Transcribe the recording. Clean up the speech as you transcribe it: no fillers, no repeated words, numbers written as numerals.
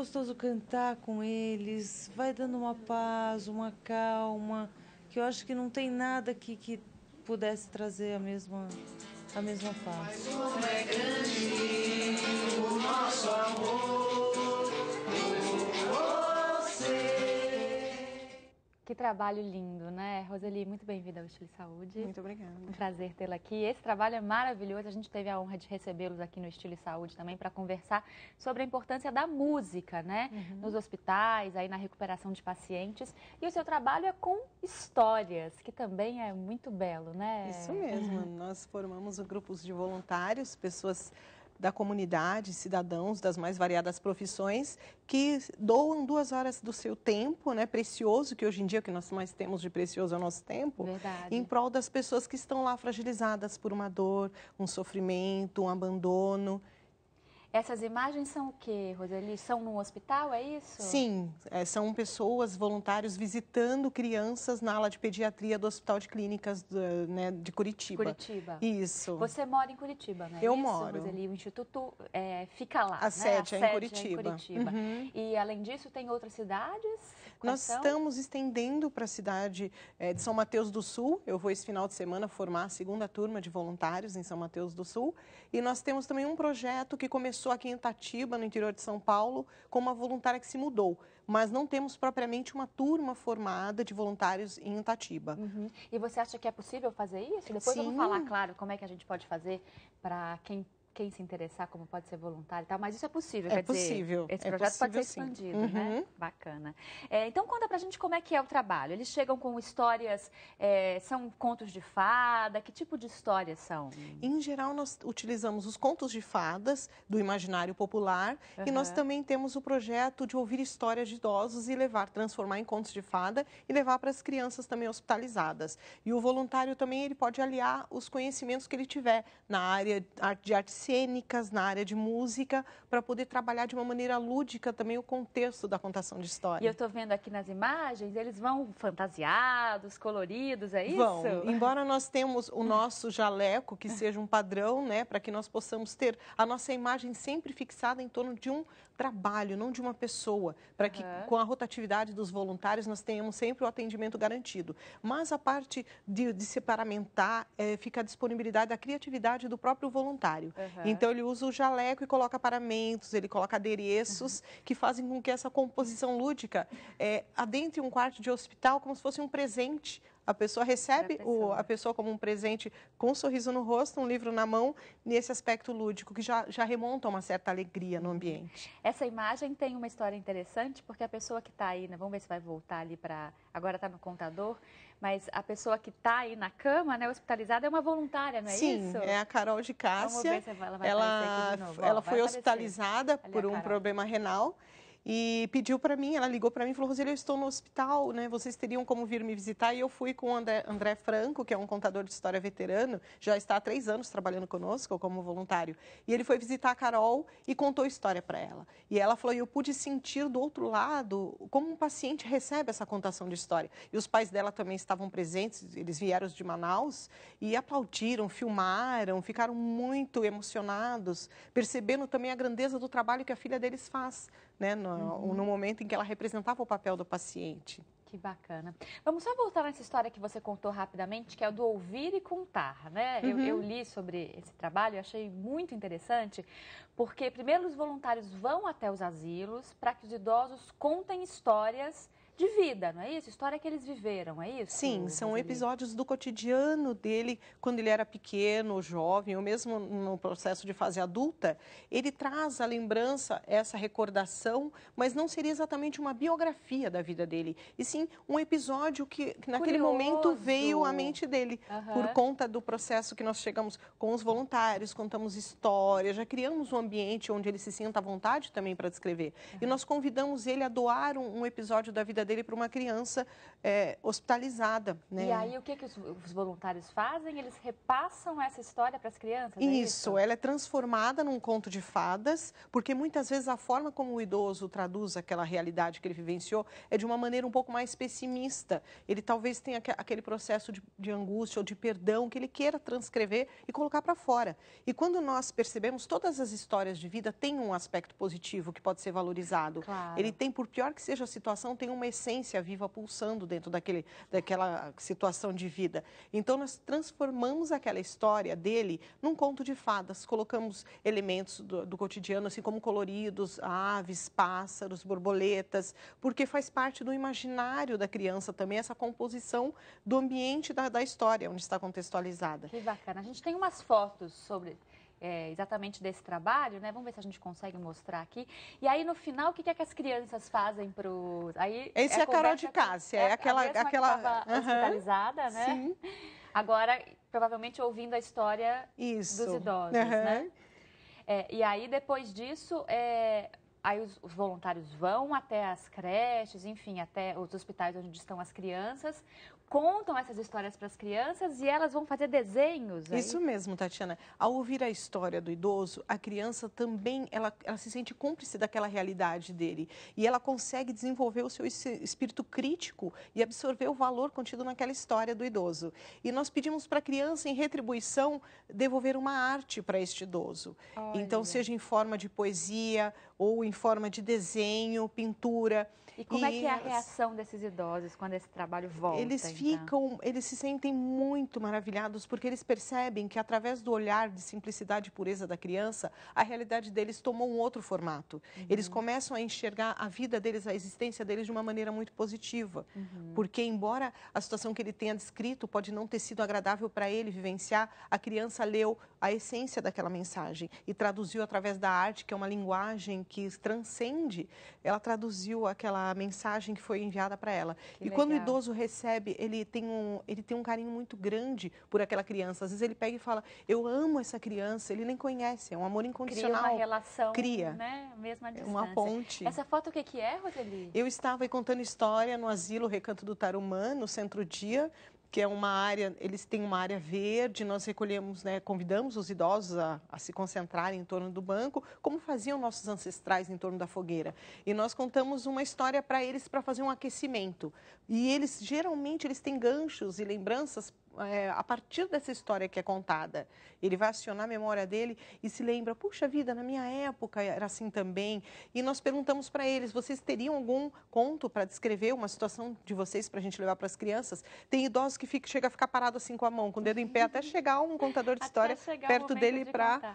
gostoso cantar com eles, vai dando uma paz, uma calma, que eu acho que não tem nada que pudesse trazer a mesma paz. Mas como é grande o nosso amor. Que trabalho lindo, né? Roseli, muito bem-vinda ao Estilo Saúde. Muito obrigada. Um prazer tê-la aqui. Esse trabalho é maravilhoso. A gente teve a honra de recebê-los aqui no Estilo Saúde também para conversar sobre a importância da música, né? Nos hospitais, aí na recuperação de pacientes. E o seu trabalho é com histórias, que também é muito belo, né? Isso mesmo. Nós formamos grupos de voluntários, pessoas da comunidade, cidadãos das mais variadas profissões, que doam 2 horas do seu tempo, né, precioso, que hoje em dia o que nós mais temos de precioso é o nosso tempo, Verdade. em prol das pessoas que estão lá fragilizadas por uma dor, um sofrimento, um abandono. Essas imagens são o quê, Roseli? São num hospital, é isso? Sim, são pessoas, voluntários, visitando crianças na ala de pediatria do Hospital de Clínicas né, de Curitiba. Curitiba. Isso. Você mora em Curitiba, né? Eu isso, moro. Roseli? O Instituto fica lá, A sede é em Curitiba. Uhum. E, além disso, tem outras cidades? Nós estamos estendendo para a cidade de São Mateus do Sul. Eu vou esse final de semana formar a 2ª turma de voluntários em São Mateus do Sul. E nós temos também um projeto que começou aqui em Itatiba, no interior de São Paulo, com uma voluntária que se mudou. Mas não temos propriamente uma turma formada de voluntários em Itatiba. Uhum. E você acha que é possível fazer isso? Depois eu vou falar, claro, como é que a gente pode fazer para quem se interessar, como pode ser voluntário e tal, mas isso é possível, quer possível. Dizer, esse projeto pode ser expandido, né? Bacana. Então, conta pra gente como é que é o trabalho. Eles chegam com histórias, são contos de fada, que tipo de histórias são? Em geral, nós utilizamos os contos de fadas do imaginário popular e nós também temos o projeto de ouvir histórias de idosos e transformar em contos de fada e levar para as crianças também hospitalizadas. E o voluntário também ele pode aliar os conhecimentos que ele tiver na área de artes cênicas, na área de música, para poder trabalhar de uma maneira lúdica também o contexto da contação de história. E eu estou vendo aqui nas imagens, eles vão fantasiados, coloridos, é isso? Vão. Embora nós temos o nosso jaleco, que seja um padrão, né, para que nós possamos ter a nossa imagem sempre fixada em torno de um trabalho, não de uma pessoa, para que com a rotatividade dos voluntários nós tenhamos sempre o atendimento garantido. Mas a parte de se paramentar, fica a disponibilidade da criatividade do próprio voluntário. Então ele usa o jaleco e coloca paramentos, ele coloca adereços que fazem com que essa composição lúdica adentre um quarto de hospital como se fosse um presente. A pessoa recebe a pessoa como um presente com um sorriso no rosto, um livro na mão, nesse aspecto lúdico, que já remonta a uma certa alegria no ambiente. Essa imagem tem uma história interessante, porque a pessoa que está aí, né, vamos ver se vai voltar ali para... Agora está no computador, mas a pessoa que está aí na cama, né, hospitalizada, é uma voluntária, não é isso? Sim, é a Carol de Cássia. Vamos ver se ela vai aparecer aqui de novo. Ela foi hospitalizada por um problema renal. E pediu para mim, ela ligou para mim e falou: Roseli, eu estou no hospital, né? Vocês teriam como vir me visitar? E eu fui com o André Franco, que é um contador de história veterano, já está há 3 anos trabalhando conosco como voluntário. E ele foi visitar a Carol e contou a história para ela. E ela falou: eu pude sentir do outro lado como um paciente recebe essa contação de história. E os pais dela também estavam presentes, eles vieram de Manaus e aplaudiram, filmaram, ficaram muito emocionados, percebendo também a grandeza do trabalho que a filha deles faz, né, no momento em que ela representava o papel do paciente. Que bacana. Vamos só voltar nessa história que você contou rapidamente, que é do ouvir e contar, né? Eu li sobre esse trabalho e achei muito interessante, porque primeiro os voluntários vão até os asilos para que os idosos contem histórias de vida, não é isso? História que eles viveram, é isso? Sim, são episódios do cotidiano dele, quando ele era pequeno, jovem, ou mesmo no processo de fase adulta. Ele traz a lembrança, essa recordação, mas não seria exatamente uma biografia da vida dele, e sim um episódio que naquele momento veio à mente dele, por conta do processo que nós chegamos com os voluntários, contamos histórias, já criamos um ambiente onde ele se sinta à vontade também para descrever. E nós convidamos ele a doar um episódio da vida dele para uma criança hospitalizada. Né? E aí, o que os voluntários fazem? Eles repassam essa história para as crianças? Isso, ela é transformada num conto de fadas, porque muitas vezes a forma como o idoso traduz aquela realidade que ele vivenciou é de uma maneira um pouco mais pessimista. Ele talvez tenha aquele processo de angústia ou de perdão que ele queira transcrever e colocar para fora. E quando nós percebemos, todas as histórias de vida têm um aspecto positivo que pode ser valorizado. Claro. Ele tem, por pior que seja a situação, tem uma essência viva pulsando dentro daquela situação de vida. Então, nós transformamos aquela história dele num conto de fadas, colocamos elementos do cotidiano, assim como coloridos, aves, pássaros, borboletas, porque faz parte do imaginário da criança também, essa composição do ambiente da história, onde está contextualizada. Que bacana. A gente tem umas fotos sobre... exatamente desse trabalho, né? Vamos ver se a gente consegue mostrar aqui. E aí, no final, o que é que as crianças fazem para os... Esse é a Carol de Cássia, é aquela... Que estava hospitalizada, né? Sim. Agora, provavelmente, ouvindo a história dos idosos, né? E aí, depois disso, aí os voluntários vão até as creches, enfim, até os hospitais onde estão as crianças, contam essas histórias para as crianças e elas vão fazer desenhos. Isso mesmo, Tatiana. Ao ouvir a história do idoso, a criança também, ela se sente cúmplice daquela realidade dele. E ela consegue desenvolver o seu espírito crítico e absorver o valor contido naquela história do idoso. E nós pedimos para a criança, em retribuição, devolver uma arte para este idoso. Olha. Então, seja em forma de poesia ou em forma de desenho, pintura. E como é que é a reação desses idosos quando esse trabalho volta? Eles se sentem muito maravilhados porque eles percebem que através do olhar de simplicidade e pureza da criança, a realidade deles tomou um outro formato. Eles começam a enxergar a vida deles, a existência deles de uma maneira muito positiva. Porque embora a situação que ele tenha descrito pode não ter sido agradável para ele vivenciar, a criança leu a essência daquela mensagem e traduziu através da arte, que é uma linguagem que transcende, ela traduziu aquela mensagem que foi enviada para ela. Que quando o legal. idoso recebe, ele tem um carinho muito grande por aquela criança. Às vezes ele pega e fala, eu amo essa criança, ele nem conhece, é um amor incondicional. Cria uma relação, Cria. Né? Mesmo à distância. Uma ponte. Essa foto o que é, Roseli? Eu estava aí contando história no Asilo Recanto do Tarumã, no Centro-Dia, que é uma área, eles têm uma área verde, nós recolhemos, né, convidamos os idosos a se concentrarem em torno do banco, como faziam nossos ancestrais em torno da fogueira. E nós contamos uma história para eles para fazer um aquecimento. E eles, geralmente, eles têm ganchos e lembranças a partir dessa história que é contada. Ele vai acionar a memória dele e se lembra, puxa vida, na minha época era assim também. E nós perguntamos para eles, vocês teriam algum conto para descrever uma situação de vocês para a gente levar para as crianças? Tem idosos que chega a ficar parado assim com a mão, com o dedo em pé, até chegar um contador de história perto dele para